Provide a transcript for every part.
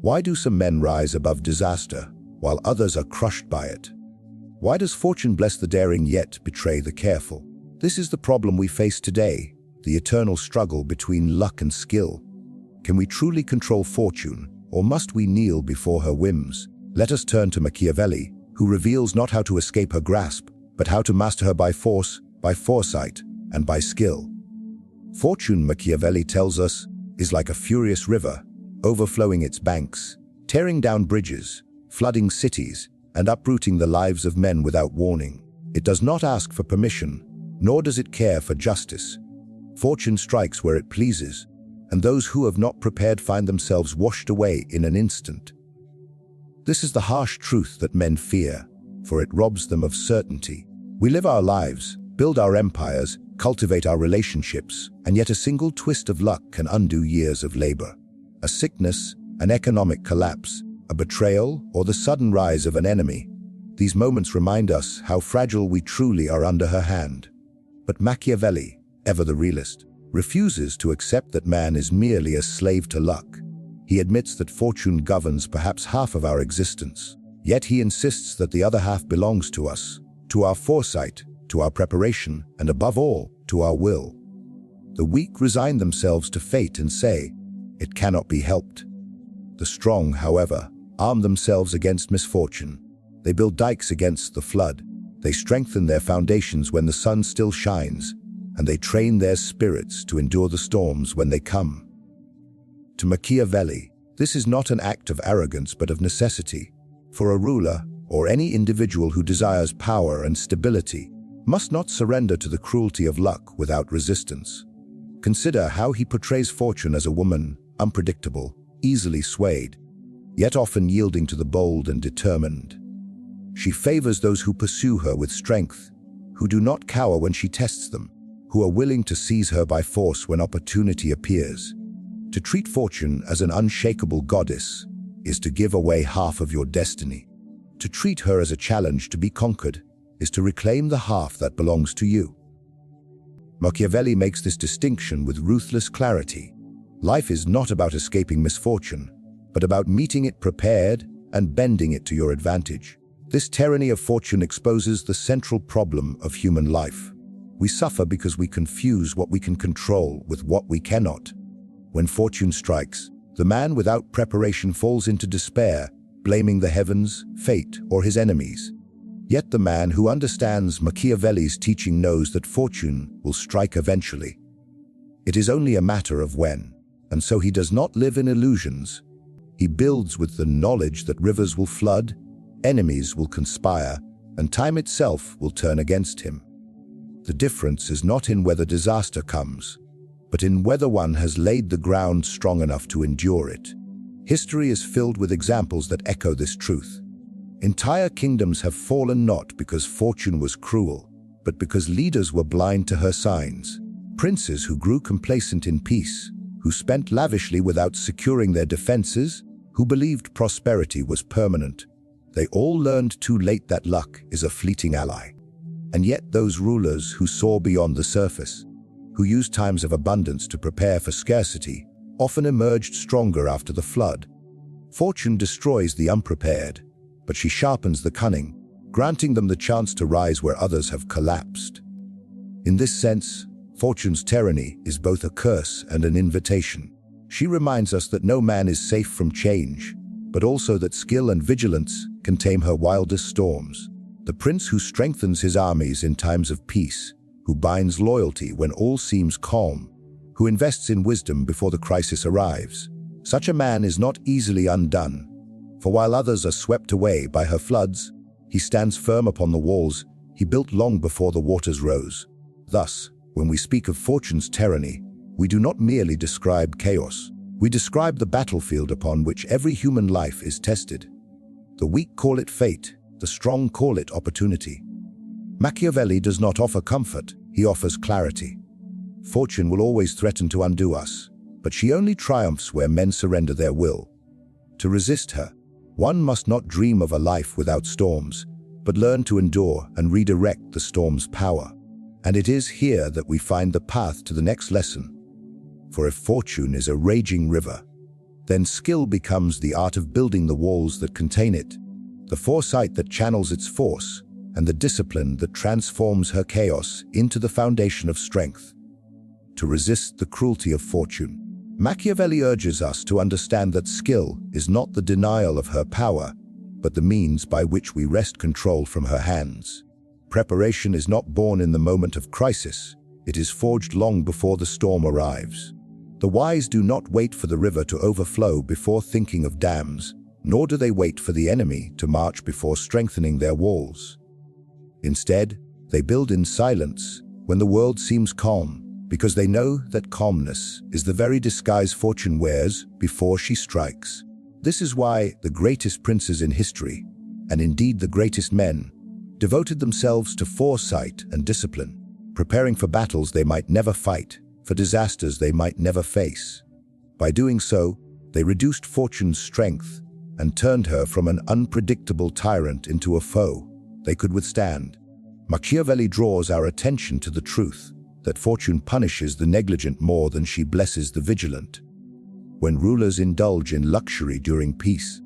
Why do some men rise above disaster, while others are crushed by it? Why does fortune bless the daring yet betray the careful? This is the problem we face today, the eternal struggle between luck and skill. Can we truly control fortune, or must we kneel before her whims? Let us turn to Machiavelli, who reveals not how to escape her grasp, but how to master her by force, by foresight, and by skill. Fortune, Machiavelli tells us, is like a furious river, overflowing its banks, tearing down bridges, flooding cities, and uprooting the lives of men without warning. It does not ask for permission, nor does it care for justice. Fortune strikes where it pleases, and those who have not prepared find themselves washed away in an instant. This is the harsh truth that men fear, for it robs them of certainty. We live our lives, build our empires, cultivate our relationships, and yet a single twist of luck can undo years of labor. A sickness, an economic collapse, a betrayal, or the sudden rise of an enemy. These moments remind us how fragile we truly are under her hand. But Machiavelli, ever the realist, refuses to accept that man is merely a slave to luck. He admits that fortune governs perhaps half of our existence, yet he insists that the other half belongs to us, to our foresight, to our preparation, and above all, to our will. The weak resign themselves to fate and say, "It cannot be helped." The strong, however, arm themselves against misfortune. They build dikes against the flood. They strengthen their foundations when the sun still shines, and they train their spirits to endure the storms when they come. To Machiavelli, this is not an act of arrogance but of necessity, for a ruler, or any individual who desires power and stability, must not surrender to the cruelty of luck without resistance. Consider how he portrays fortune as a woman, unpredictable, easily swayed, yet often yielding to the bold and determined. She favors those who pursue her with strength, who do not cower when she tests them, who are willing to seize her by force when opportunity appears. To treat fortune as an unshakable goddess is to give away half of your destiny. To treat her as a challenge to be conquered is to reclaim the half that belongs to you. Machiavelli makes this distinction with ruthless clarity. Life is not about escaping misfortune, but about meeting it prepared and bending it to your advantage. This tyranny of fortune exposes the central problem of human life. We suffer because we confuse what we can control with what we cannot. When fortune strikes, the man without preparation falls into despair, blaming the heavens, fate, or his enemies. Yet the man who understands Machiavelli's teaching knows that fortune will strike eventually. It is only a matter of when, and so he does not live in illusions. He builds with the knowledge that rivers will flood, enemies will conspire, and time itself will turn against him. The difference is not in whether disaster comes, but in whether one has laid the ground strong enough to endure it. History is filled with examples that echo this truth. Entire kingdoms have fallen not because fortune was cruel, but because leaders were blind to her signs. Princes who grew complacent in peace, who spent lavishly without securing their defenses, who believed prosperity was permanent. They all learned too late that luck is a fleeting ally. And yet those rulers who saw beyond the surface, who used times of abundance to prepare for scarcity, often emerged stronger after the flood. Fortune destroys the unprepared, but she sharpens the cunning, granting them the chance to rise where others have collapsed. In this sense, fortune's tyranny is both a curse and an invitation. She reminds us that no man is safe from change, but also that skill and vigilance can tame her wildest storms. The prince who strengthens his armies in times of peace, who binds loyalty when all seems calm, who invests in wisdom before the crisis arrives. Such a man is not easily undone, for while others are swept away by her floods, he stands firm upon the walls he built long before the waters rose. Thus, when we speak of fortune's tyranny, we do not merely describe chaos. We describe the battlefield upon which every human life is tested. The weak call it fate, the strong call it opportunity. Machiavelli does not offer comfort, he offers clarity. Fortune will always threaten to undo us, but she only triumphs where men surrender their will. To resist her, one must not dream of a life without storms, but learn to endure and redirect the storm's power. And it is here that we find the path to the next lesson. For if fortune is a raging river, Then skill becomes the art of building the walls that contain it, the foresight that channels its force, and the discipline that transforms her chaos into the foundation of strength. To resist the cruelty of fortune, Machiavelli urges us to understand that skill is not the denial of her power, but the means by which we wrest control from her hands. Preparation is not born in the moment of crisis, it is forged long before the storm arrives. The wise do not wait for the river to overflow before thinking of dams, nor do they wait for the enemy to march before strengthening their walls. Instead, they build in silence when the world seems calm, because they know that calmness is the very disguise fortune wears before she strikes. This is why the greatest princes in history, and indeed the greatest men, devoted themselves to foresight and discipline, preparing for battles they might never fight, for disasters they might never face. By doing so, they reduced fortune's strength and turned her from an unpredictable tyrant into a foe they could withstand. Machiavelli draws our attention to the truth that fortune punishes the negligent more than she blesses the vigilant. When rulers indulge in luxury during peace,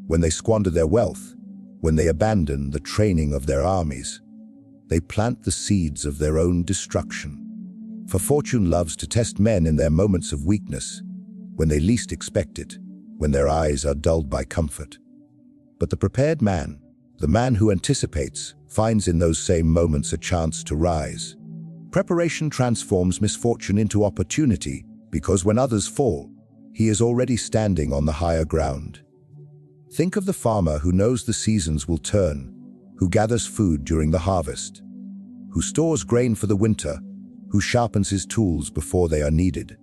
when they squander their wealth, when they abandon the training of their armies, they plant the seeds of their own destruction. For fortune loves to test men in their moments of weakness, when they least expect it, when their eyes are dulled by comfort. But the prepared man, the man who anticipates, finds in those same moments a chance to rise. Preparation transforms misfortune into opportunity, because when others fall, he is already standing on the higher ground. Think of the farmer who knows the seasons will turn, who gathers food during the harvest, who stores grain for the winter, who sharpens his tools before they are needed.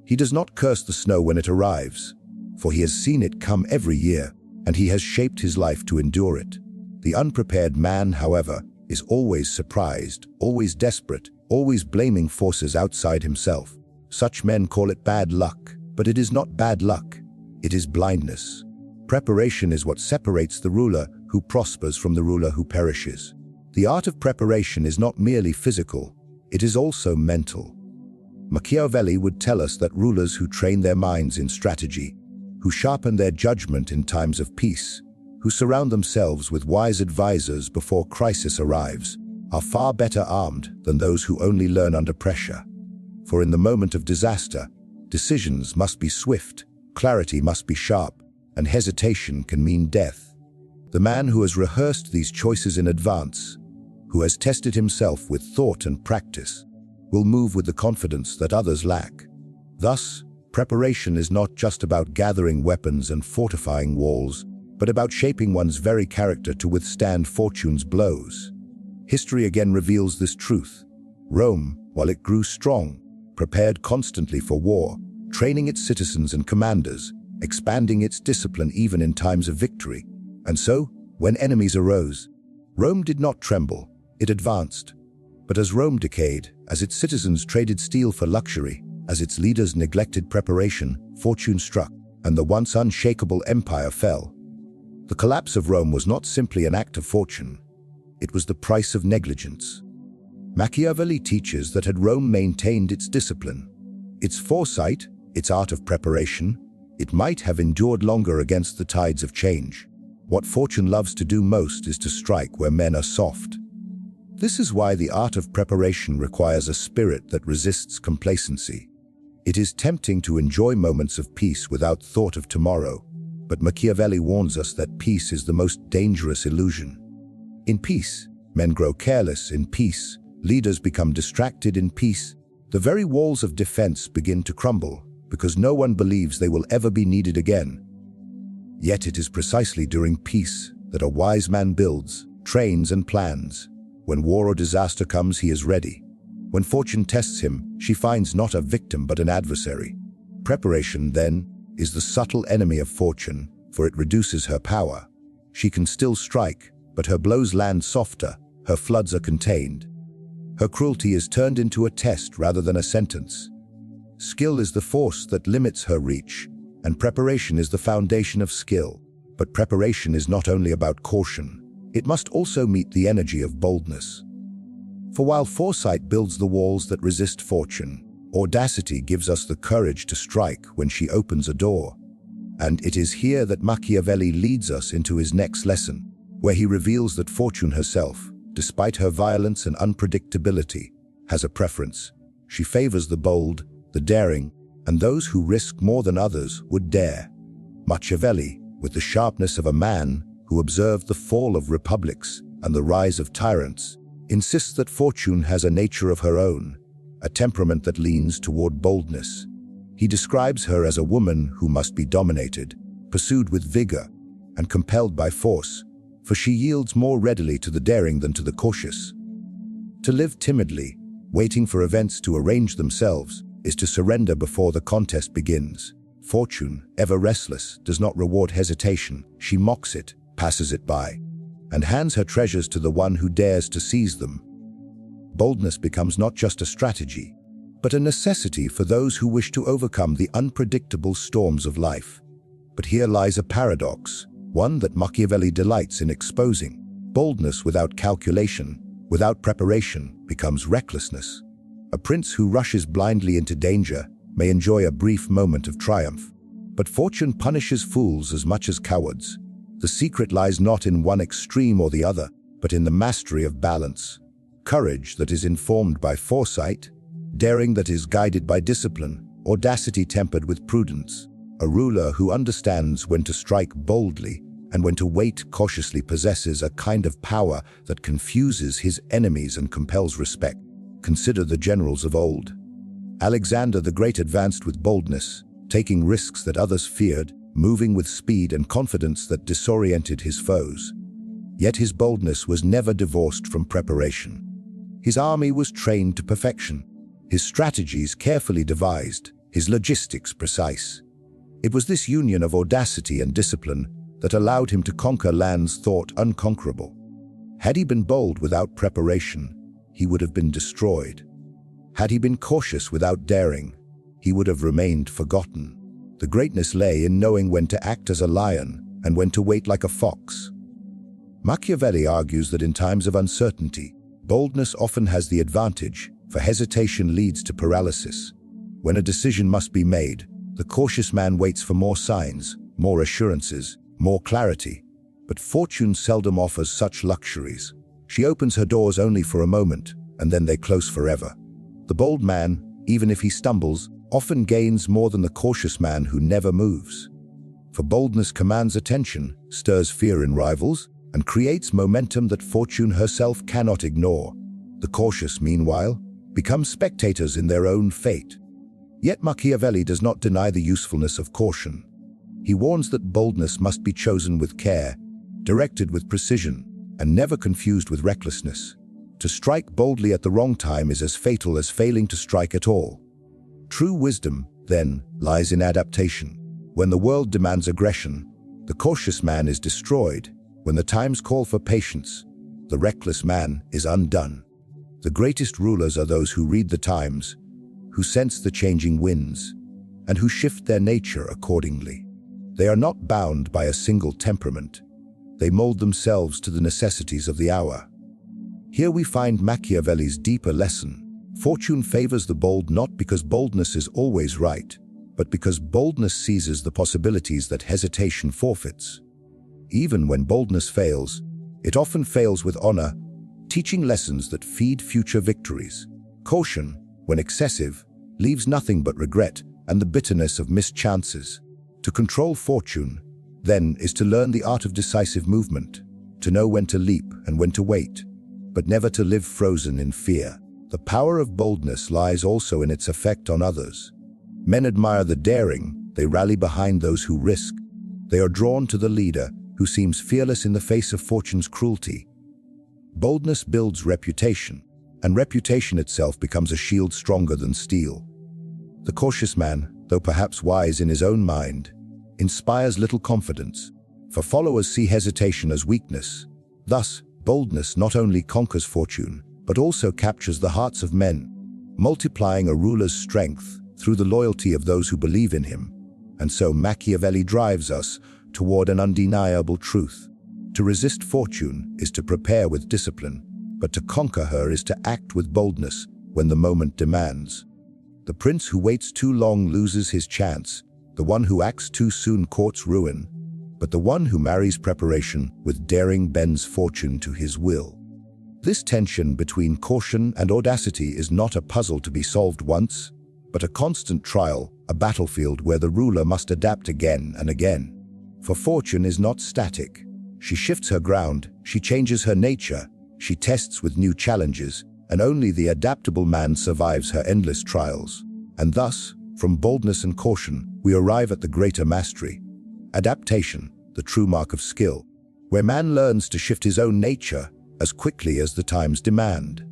He does not curse the snow when it arrives, for he has seen it come every year, and he has shaped his life to endure it. The unprepared man, however, is always surprised, always desperate, always blaming forces outside himself. Such men call it bad luck, but it is not bad luck, it is blindness. Preparation is what separates the ruler who prospers from the ruler who perishes. The art of preparation is not merely physical, it is also mental. Machiavelli would tell us that rulers who train their minds in strategy, who sharpen their judgment in times of peace, who surround themselves with wise advisors before crisis arrives, are far better armed than those who only learn under pressure. For in the moment of disaster, decisions must be swift, clarity must be sharp, and hesitation can mean death. The man who has rehearsed these choices in advance, who has tested himself with thought and practice, will move with the confidence that others lack. Thus, preparation is not just about gathering weapons and fortifying walls, but about shaping one's very character to withstand fortune's blows. History again reveals this truth. Rome, while it grew strong, prepared constantly for war, training its citizens and commanders, expanding its discipline even in times of victory. And so, when enemies arose, Rome did not tremble, it advanced. But as Rome decayed, as its citizens traded steel for luxury, as its leaders neglected preparation, fortune struck, and the once unshakable empire fell. The collapse of Rome was not simply an act of fortune, it was the price of negligence. Machiavelli teaches that had Rome maintained its discipline, its foresight, its art of preparation, it might have endured longer against the tides of change. What fortune loves to do most is to strike where men are soft. This is why the art of preparation requires a spirit that resists complacency. It is tempting to enjoy moments of peace without thought of tomorrow, but Machiavelli warns us that peace is the most dangerous illusion. In peace, men grow careless. In peace, leaders become distracted. In peace, the very walls of defense begin to crumble, because no one believes they will ever be needed again. Yet it is precisely during peace that a wise man builds, trains, and plans. When war or disaster comes, he is ready. When fortune tests him, she finds not a victim but an adversary. Preparation, then, is the subtle enemy of fortune, for it reduces her power. She can still strike, but her blows land softer, her floods are contained. Her cruelty is turned into a test rather than a sentence. Skill is the force that limits her reach, and preparation is the foundation of skill. But preparation is not only about caution, it must also meet the energy of boldness. For while foresight builds the walls that resist fortune, Audacity gives us the courage to strike when she opens a door. And it is here that Machiavelli leads us into his next lesson, where he reveals that fortune herself, despite her violence and unpredictability, has a preference. She favors the bold, the daring, and those who risk more than others would dare. Machiavelli, with the sharpness of a man who observed the fall of republics and the rise of tyrants, insists that fortune has a nature of her own, a temperament that leans toward boldness. He describes her as a woman who must be dominated, pursued with vigor, and compelled by force, for she yields more readily to the daring than to the cautious. To live timidly, waiting for events to arrange themselves, is to surrender before the contest begins. Fortune, ever restless, does not reward hesitation. She mocks it, passes it by, and hands her treasures to the one who dares to seize them. Boldness becomes not just a strategy, but a necessity for those who wish to overcome the unpredictable storms of life. But here lies a paradox, one that Machiavelli delights in exposing. Boldness without calculation, without preparation, becomes recklessness. A prince who rushes blindly into danger may enjoy a brief moment of triumph, but fortune punishes fools as much as cowards. The secret lies not in one extreme or the other, but in the mastery of balance. Courage that is informed by foresight, daring that is guided by discipline, audacity tempered with prudence. A ruler who understands when to strike boldly and when to wait cautiously possesses a kind of power that confuses his enemies and compels respect. Consider the generals of old. Alexander the Great advanced with boldness, taking risks that others feared, moving with speed and confidence that disoriented his foes. Yet his boldness was never divorced from preparation. His army was trained to perfection, his strategies carefully devised, his logistics precise. It was this union of audacity and discipline that allowed him to conquer lands thought unconquerable. Had he been bold without preparation, he would have been destroyed. Had he been cautious without daring, he would have remained forgotten. The greatness lay in knowing when to act as a lion and when to wait like a fox. Machiavelli argues that in times of uncertainty, boldness often has the advantage, for hesitation leads to paralysis. When a decision must be made, the cautious man waits for more signs, more assurances, more clarity. But fortune seldom offers such luxuries. She opens her doors only for a moment, and then they close forever. The bold man, even if he stumbles, often gains more than the cautious man who never moves. For boldness commands attention, stirs fear in rivals, and creates momentum that fortune herself cannot ignore. The cautious, meanwhile, become spectators in their own fate. Yet Machiavelli does not deny the usefulness of caution. He warns that boldness must be chosen with care, directed with precision, and never confused with recklessness. To strike boldly at the wrong time is as fatal as failing to strike at all. True wisdom, then, lies in adaptation. When the world demands aggression, the cautious man is destroyed. When the times call for patience, the reckless man is undone. The greatest rulers are those who read the times, who sense the changing winds, and who shift their nature accordingly. They are not bound by a single temperament. They mold themselves to the necessities of the hour. Here we find Machiavelli's deeper lesson. Fortune favors the bold not because boldness is always right, but because boldness seizes the possibilities that hesitation forfeits. Even when boldness fails, it often fails with honor, teaching lessons that feed future victories. Caution, when excessive, leaves nothing but regret and the bitterness of missed chances. To control fortune, then, is to learn the art of decisive movement, to know when to leap and when to wait, but never to live frozen in fear. The power of boldness lies also in its effect on others. Men admire the daring, they rally behind those who risk. They are drawn to the leader who seems fearless in the face of fortune's cruelty. Boldness builds reputation, and reputation itself becomes a shield stronger than steel. The cautious man, though perhaps wise in his own mind, inspires little confidence, for followers see hesitation as weakness. Thus, boldness not only conquers fortune, but also captures the hearts of men, multiplying a ruler's strength through the loyalty of those who believe in him. And so Machiavelli drives us toward an undeniable truth. To resist fortune is to prepare with discipline, but to conquer her is to act with boldness when the moment demands. The prince who waits too long loses his chance, the one who acts too soon courts ruin, but the one who marries preparation with daring bends fortune to his will. This tension between caution and audacity is not a puzzle to be solved once, but a constant trial, a battlefield where the ruler must adapt again and again. For fortune is not static. She shifts her ground, she changes her nature, she tests with new challenges, and only the adaptable man survives her endless trials. And thus, from boldness and caution, we arrive at the greater mastery. Adaptation, the true mark of skill, where man learns to shift his own nature as quickly as the times demand.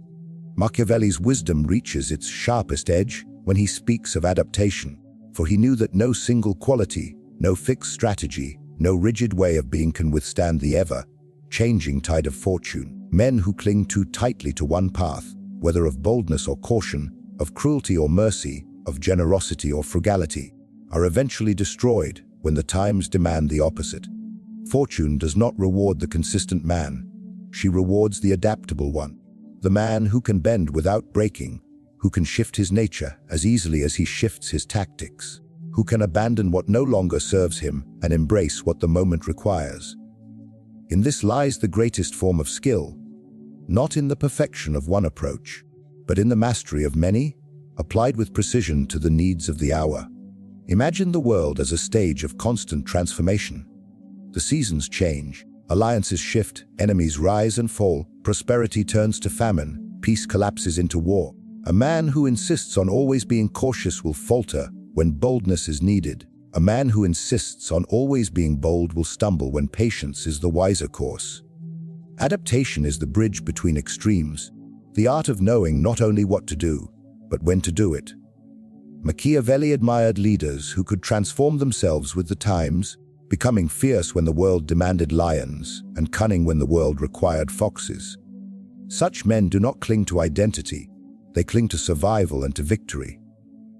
Machiavelli's wisdom reaches its sharpest edge when he speaks of adaptation, for he knew that no single quality, no fixed strategy, no rigid way of being can withstand the ever-changing tide of fortune. Men who cling too tightly to one path, whether of boldness or caution, of cruelty or mercy, of generosity or frugality, are eventually destroyed when the times demand the opposite. Fortune does not reward the consistent man. She rewards the adaptable one, the man who can bend without breaking, who can shift his nature as easily as he shifts his tactics, who can abandon what no longer serves him and embrace what the moment requires. In this lies the greatest form of skill, not in the perfection of one approach, but in the mastery of many, applied with precision to the needs of the hour. Imagine the world as a stage of constant transformation. The seasons change, alliances shift, enemies rise and fall, prosperity turns to famine, peace collapses into war. A man who insists on always being cautious will falter when boldness is needed. A man who insists on always being bold will stumble when patience is the wiser course. Adaptation is the bridge between extremes, the art of knowing not only what to do, but when to do it. Machiavelli admired leaders who could transform themselves with the times, becoming fierce when the world demanded lions and cunning when the world required foxes. Such men do not cling to identity, they cling to survival and to victory.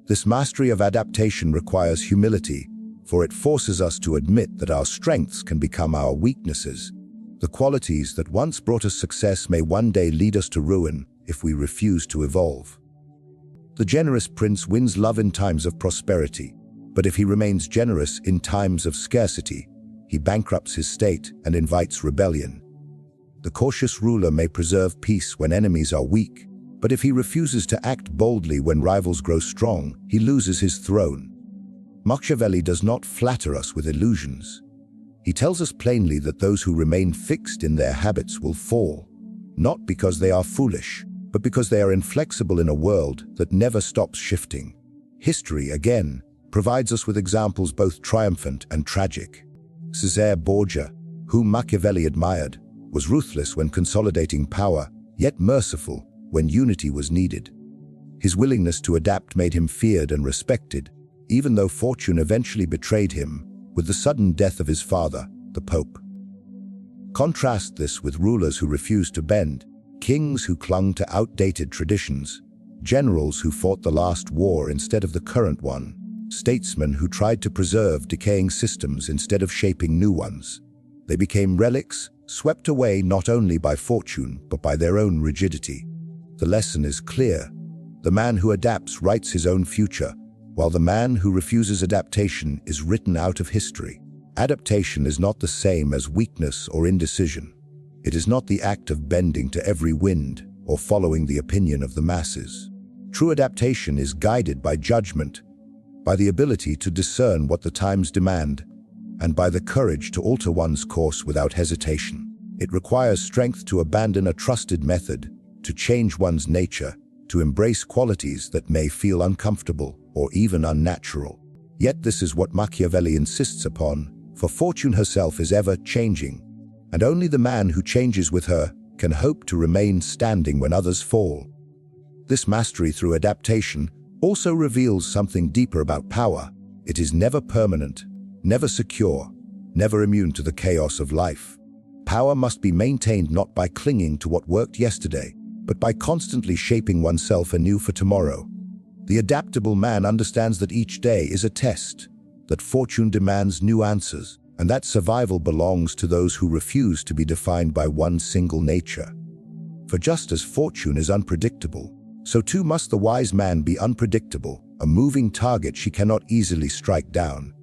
This mastery of adaptation requires humility, for it forces us to admit that our strengths can become our weaknesses. The qualities that once brought us success may one day lead us to ruin if we refuse to evolve. The generous prince wins love in times of prosperity, but if he remains generous in times of scarcity, he bankrupts his state and invites rebellion. The cautious ruler may preserve peace when enemies are weak, but if he refuses to act boldly when rivals grow strong, he loses his throne. Machiavelli does not flatter us with illusions. He tells us plainly that those who remain fixed in their habits will fall, not because they are foolish, but because they are inflexible in a world that never stops shifting. History, again, provides us with examples both triumphant and tragic. Cesare Borgia, whom Machiavelli admired, was ruthless when consolidating power, yet merciful when unity was needed. His willingness to adapt made him feared and respected, even though fortune eventually betrayed him with the sudden death of his father, the Pope. Contrast this with rulers who refused to bend, kings who clung to outdated traditions, generals who fought the last war instead of the current one, statesmen who tried to preserve decaying systems instead of shaping new ones. They became relics, swept away not only by fortune but by their own rigidity. The lesson is clear. The man who adapts writes his own future, while the man who refuses adaptation is written out of history. Adaptation is not the same as weakness or indecision. It is not the act of bending to every wind or following the opinion of the masses. True adaptation is guided by judgment, by the ability to discern what the times demand, and by the courage to alter one's course without hesitation. It requires strength to abandon a trusted method, to change one's nature, to embrace qualities that may feel uncomfortable or even unnatural. Yet this is what Machiavelli insists upon, for fortune herself is ever changing, and only the man who changes with her can hope to remain standing when others fall. This mastery through adaptation also reveals something deeper about power. It is never permanent, never secure, never immune to the chaos of life. Power must be maintained not by clinging to what worked yesterday, but by constantly shaping oneself anew for tomorrow. The adaptable man understands that each day is a test, that fortune demands new answers, and that survival belongs to those who refuse to be defined by one single nature. For just as fortune is unpredictable, so too must the wise man be unpredictable, a moving target she cannot easily strike down.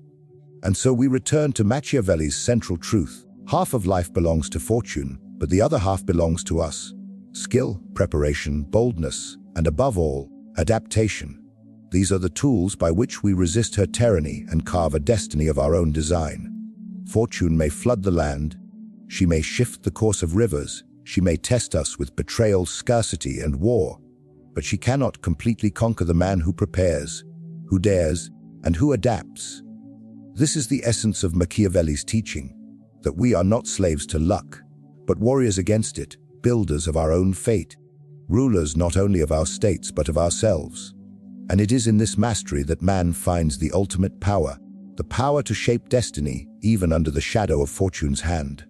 And so we return to Machiavelli's central truth. Half of life belongs to fortune, but the other half belongs to us. Skill, preparation, boldness, and above all, adaptation. These are the tools by which we resist her tyranny and carve a destiny of our own design. Fortune may flood the land, she may shift the course of rivers, she may test us with betrayal, scarcity, and war, but she cannot completely conquer the man who prepares, who dares, and who adapts. This is the essence of Machiavelli's teaching, that we are not slaves to luck, but warriors against it, builders of our own fate, rulers not only of our states but of ourselves. And it is in this mastery that man finds the ultimate power, the power to shape destiny even under the shadow of fortune's hand.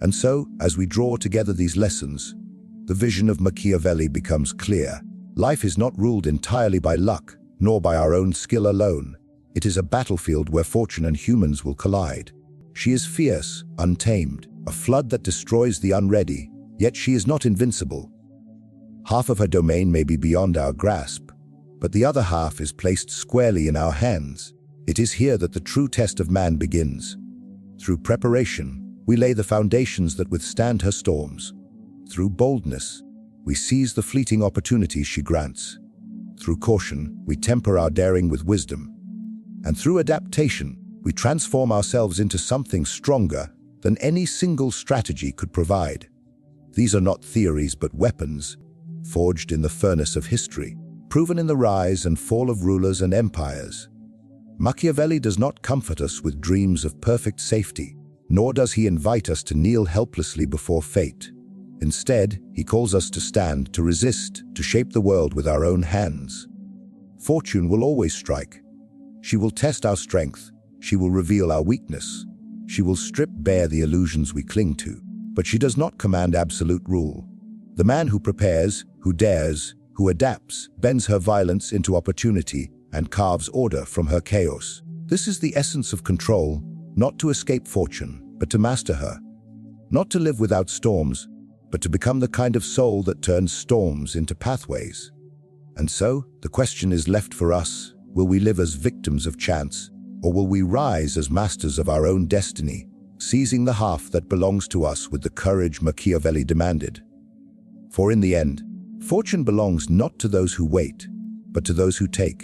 And so, as we draw together these lessons, the vision of Machiavelli becomes clear. Life is not ruled entirely by luck, nor by our own skill alone. It is a battlefield where fortune and humans will collide. She is fierce, untamed, a flood that destroys the unready, yet she is not invincible. Half of her domain may be beyond our grasp, but the other half is placed squarely in our hands. It is here that the true test of man begins. Through preparation, we lay the foundations that withstand her storms. Through boldness, we seize the fleeting opportunities she grants. Through caution, we temper our daring with wisdom. And through adaptation, we transform ourselves into something stronger than any single strategy could provide. These are not theories but weapons, forged in the furnace of history, proven in the rise and fall of rulers and empires. Machiavelli does not comfort us with dreams of perfect safety, nor does he invite us to kneel helplessly before fate. Instead, he calls us to stand, to resist, to shape the world with our own hands. Fortune will always strike. She will test our strength. She will reveal our weakness. She will strip bare the illusions we cling to. But she does not command absolute rule. The man who prepares, who dares, who adapts, bends her violence into opportunity and carves order from her chaos. This is the essence of control, not to escape fortune, but to master her. Not to live without storms, but to become the kind of soul that turns storms into pathways. And so, the question is left for us: will we live as victims of chance, or will we rise as masters of our own destiny, seizing the half that belongs to us with the courage Machiavelli demanded? For in the end, fortune belongs not to those who wait, but to those who take.